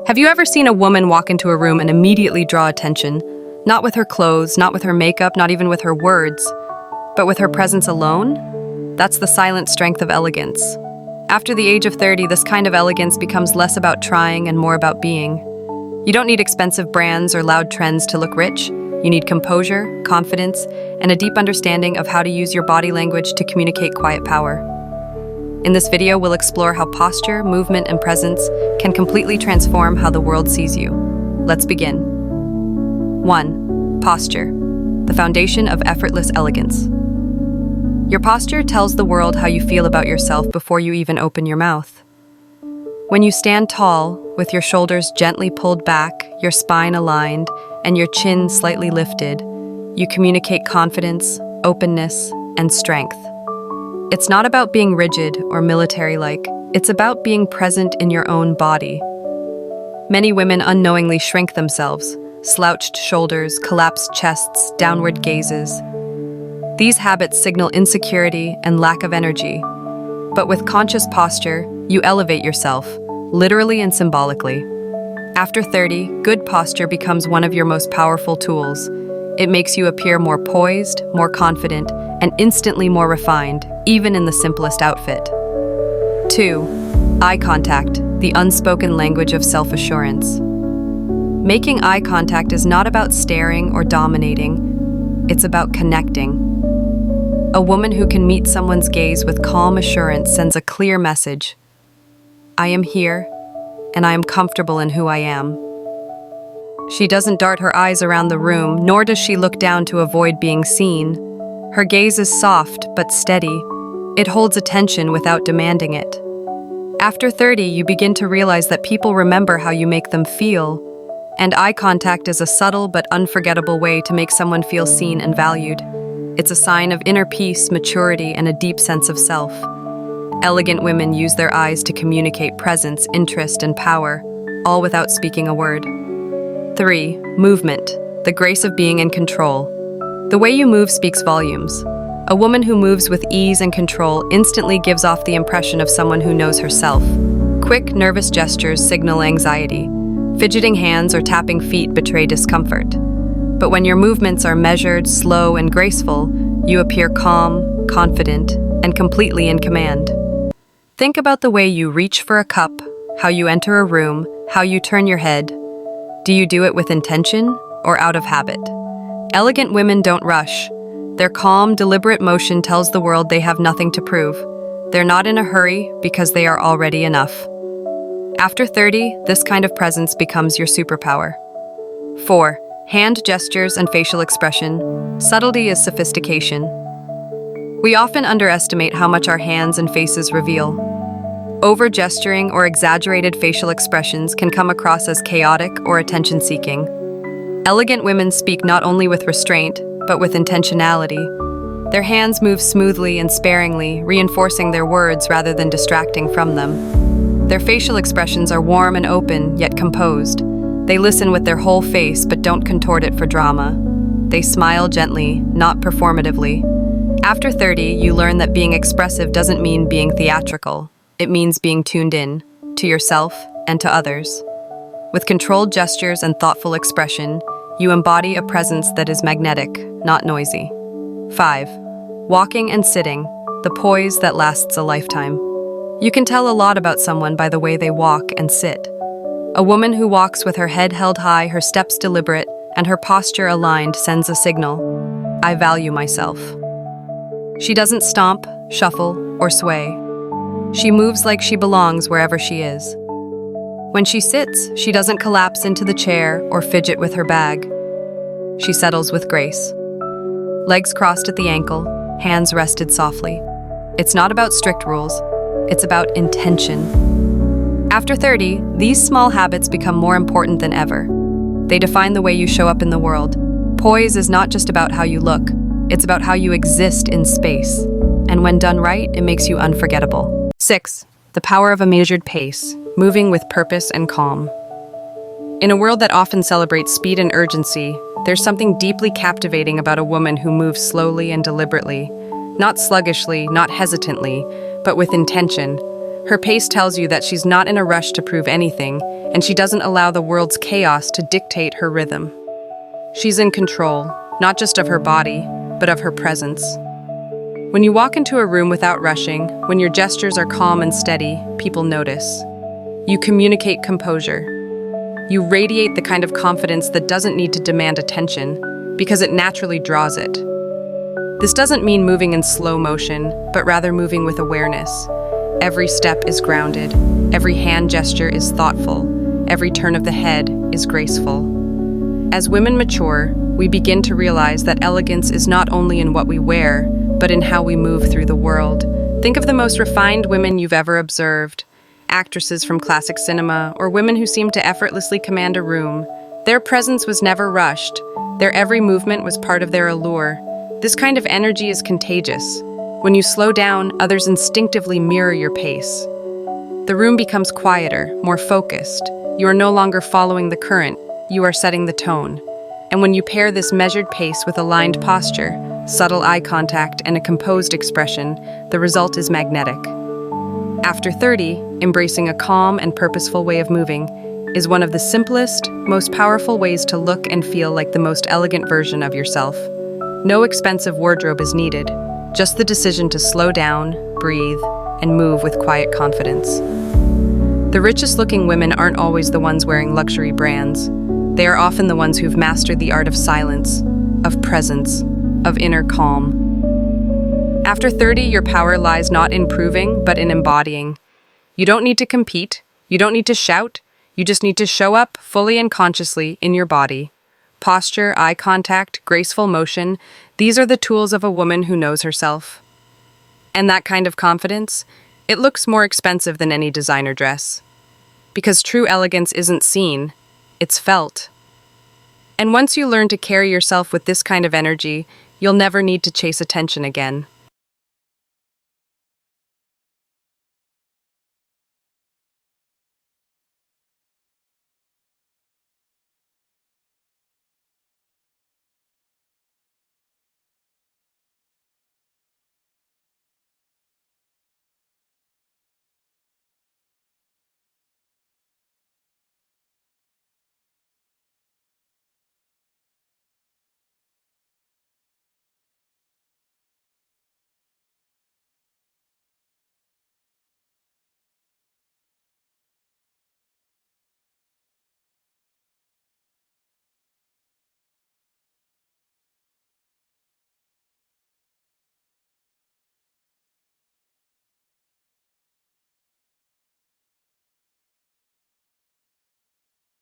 Have you ever seen a woman walk into a room and immediately draw attention? Not with her clothes, not with her makeup, not even with her words, but with her presence alone? That's the silent strength of elegance. After the age of 30, this kind of elegance becomes less about trying and more about being. You don't need expensive brands or loud trends to look rich. You need composure, confidence, and a deep understanding of how to use your body language to communicate quiet power. In this video, we'll explore how posture, movement, and presence can completely transform how the world sees you. Let's begin. 1. Posture, the foundation of effortless elegance. Your posture tells the world how you feel about yourself before you even open your mouth. When you stand tall, with your shoulders gently pulled back, your spine aligned, and your chin slightly lifted, you communicate confidence, openness, and strength. It's not about being rigid or military-like. It's about being present in your own body. Many women unknowingly shrink themselves, slouched shoulders, collapsed chests, downward gazes. These habits signal insecurity and lack of energy. But with conscious posture, you elevate yourself, literally and symbolically. After 30, good posture becomes one of your most powerful tools. It makes you appear more poised, more confident, and instantly more refined, even in the simplest outfit. 2. Eye contact, the unspoken language of self-assurance. Making eye contact is not about staring or dominating. It's about connecting. A woman who can meet someone's gaze with calm assurance sends a clear message. I am here, and I am comfortable in who I am. She doesn't dart her eyes around the room, nor does she look down to avoid being seen. Her gaze is soft but steady. It holds attention without demanding it. After 30, you begin to realize that people remember how you make them feel, and eye contact is a subtle but unforgettable way to make someone feel seen and valued. It's a sign of inner peace, maturity, and a deep sense of self. Elegant women use their eyes to communicate presence, interest, and power, all without speaking a word. 3. Movement, the grace of being in control. The way you move speaks volumes. A woman who moves with ease and control instantly gives off the impression of someone who knows herself. Quick, nervous gestures signal anxiety. Fidgeting hands or tapping feet betray discomfort. But when your movements are measured, slow, and graceful, you appear calm, confident, and completely in command. Think about the way you reach for a cup, how you enter a room, how you turn your head. Do you do it with intention or out of habit? Elegant women don't rush. Their calm, deliberate motion tells the world they have nothing to prove. They're not in a hurry because they are already enough. After 30, this kind of presence becomes your superpower. 4. Hand gestures and facial expression. Subtlety is sophistication. We often underestimate how much our hands and faces reveal. Over-gesturing or exaggerated facial expressions can come across as chaotic or attention-seeking. Elegant women speak not only with restraint, but with intentionality. Their hands move smoothly and sparingly, reinforcing their words rather than distracting from them. Their facial expressions are warm and open, yet composed. They listen with their whole face, but don't contort it for drama. They smile gently, not performatively. After 30, you learn that being expressive doesn't mean being theatrical. It means being tuned in, to yourself and to others. With controlled gestures and thoughtful expression, you embody a presence that is magnetic, not noisy. 5. Walking and sitting, the poise that lasts a lifetime. You can tell a lot about someone by the way they walk and sit. A woman who walks with her head held high, her steps deliberate, and her posture aligned sends a signal. I value myself. She doesn't stomp, shuffle, or sway. She moves like she belongs wherever she is. When she sits, she doesn't collapse into the chair or fidget with her bag. She settles with grace. Legs crossed at the ankle, hands rested softly. It's not about strict rules, it's about intention. After 30, these small habits become more important than ever. They define the way you show up in the world. Poise is not just about how you look, it's about how you exist in space. And when done right, it makes you unforgettable. 6. The power of a measured pace, moving with purpose and calm. In a world that often celebrates speed and urgency, there's something deeply captivating about a woman who moves slowly and deliberately, not sluggishly, not hesitantly, but with intention. Her pace tells you that she's not in a rush to prove anything. and she doesn't allow the world's chaos to dictate her rhythm. She's in control, not just of her body, but of her presence. When you walk into a room without rushing, when your gestures are calm and steady, people notice. You communicate composure. You radiate the kind of confidence that doesn't need to demand attention, because it naturally draws it. This doesn't mean moving in slow motion, but rather moving with awareness. Every step is grounded, every hand gesture is thoughtful, every turn of the head is graceful. As women mature, we begin to realize that elegance is not only in what we wear, but in how we move through the world. Think of the most refined women you've ever observed, actresses from classic cinema, or women who seem to effortlessly command a room. Their presence was never rushed. Their every movement was part of their allure. This kind of energy is contagious. When you slow down, others instinctively mirror your pace. The room becomes quieter, more focused. You are no longer following the current, you are setting the tone. And when you pair this measured pace with aligned posture, subtle eye contact, and a composed expression, the result is magnetic. After 30, embracing a calm and purposeful way of moving is one of the simplest, most powerful ways to look and feel like the most elegant version of yourself. No expensive wardrobe is needed, just the decision to slow down, breathe, and move with quiet confidence. The richest-looking women aren't always the ones wearing luxury brands. They are often the ones who've mastered the art of silence, of presence, of inner calm. After 30, your power lies not in proving, but in embodying. You don't need to compete. You don't need to shout. You just need to show up fully and consciously in your body. Posture, eye contact, graceful motion, these are the tools of a woman who knows herself. And that kind of confidence, it looks more expensive than any designer dress. Because true elegance isn't seen, it's felt. And once you learn to carry yourself with this kind of energy, you'll never need to chase attention again.